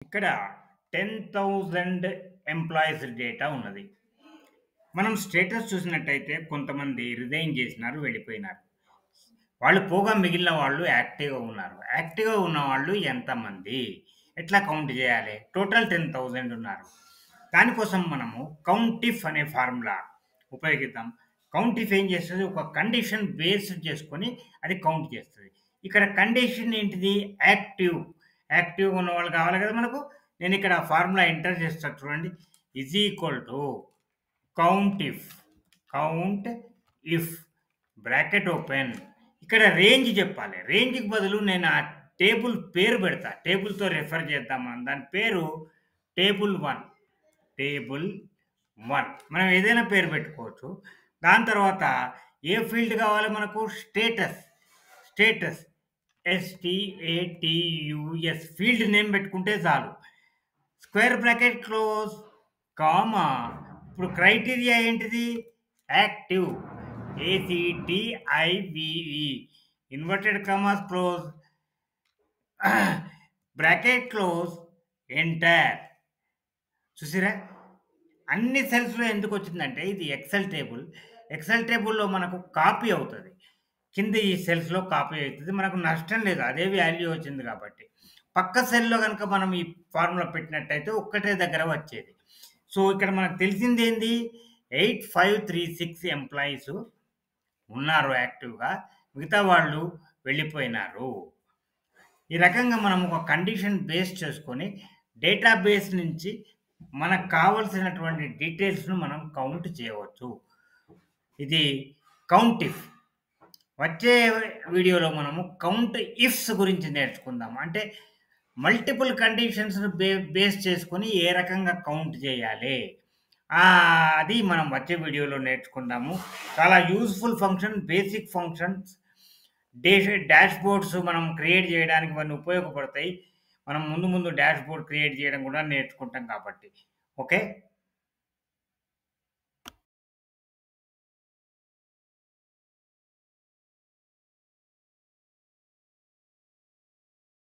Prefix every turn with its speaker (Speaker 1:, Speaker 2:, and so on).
Speaker 1: ఇక్కడ 10,000 employees data ఉన్నది. మనం స్టేటస్ చూసినట్టయితే కొంతమంది రిజైన్ చేసినారు, వెళ్ళిపోయినారు. వాళ్ళు పోగా మిగిలిన వాళ్ళు యాక్టివ్‌గా ఉన్నారు. యాక్టివ్‌గా ఉన్నవాళ్ళు ఎంతమంది? ఎట్లా కౌంట్ చేయాలి? టోటల్ 10,000 ఉన్నారు. దానికోసం మనము కౌంటిఫ్ అనే ఫార్ములా ఉపయోగిద్దాం. కౌంటిఫ్ ఏం చేస్తది? ఒక కండిషన్ బేస్డ్ చేసుకొని అది కౌంట్ చేస్తది. ఇక్కడ కండిషన్ ఏంటిది? యాక్టివ్. యాక్టివ్‌గా ఉన్నవాళ్ళు కావాలి కదా మనకు. నేనిక్కడ ఫార్ములా ఎంటర్ చేస్తా చూడండి. Is equal to count if, count if bracket open. ఇక్కడ రేంజ్ చెప్పాలి. రేంజ్‌కి బదులు నేను ఆ టేబుల్ పేరు పెడతా. టేబుల్‌తో రెఫర్ చేద్దాం మనం. దాని పేరు టేబుల్ 1. టేబుల్ 1 మనం ఏదైనా పేరు పెట్టుకోవచ్చు. దాని తర్వాత ఏ ఫీల్డ్ కావాలి మనకు? Status. Status STATUS field name పెట్టుకుంటే చాలు. Square bracket close, comma. ఇప్పుడు క్రైటీరియా ఏంటిది? Active. ACTIVE. Inverted commas close, bracket close, enter. చూసిరా? అన్ని సెల్స్‌లో ఎందుకొచ్చిందంటే ఇది ఎక్సెల్ టేబుల్. ఎక్సెల్ టేబుల్‌లో మనకు కాపీ అవుతది. కింద ఈ సెల్స్‌లో కాపీ అయితది. మనకు నష్టం లేదు. అదే వాల్యూ వచ్చింది కాబట్టి. పక్క సెల్‌లో గనుక మనం ఈ ఫార్ములా పెట్టినట్టయితే ఒక్కటే దగ్గర వచ్చేది. సో, ఇక్కడ మనకు తెలిసిందేంది? 8536 ఎంప్లాయీస్ ఉన్నారు యాక్టివ్‌గా. మిగతా వాళ్ళు వెళ్ళిపోయినారు. ఈ రకంగా మనం ఒక కండిషన్ బేస్ చేసుకొని డేటాబేస్ నుంచి మనకు కావాల్సినటువంటి డీటెయిల్స్‌ను మనం కౌంట్ చేయవచ్చు. ఇది కౌంట్ ఇఫ్. వచ్చే వీడియోలో మనము కౌంట్ ఇఫ్స్ గురించి నేర్చుకుందాం. అంటే మల్టిపుల్ కండిషన్స్‌ని బేస్ చేసుకొని ఏ రకంగా కౌంట్ చేయాలి. అది మనం వచ్చే వీడియోలో నేర్చుకుందాము. చాలా useful function, basic functions, dashboards మనం క్రియేట్ చేయడానికి ఇవన్నీ ఉపయోగపడతాయి. మనం ముందు ముందు డాష్‌బోర్డ్ క్రియేట్ చేయడం కూడా నేర్చుకుంటాం కాబట్టి. ఓకే.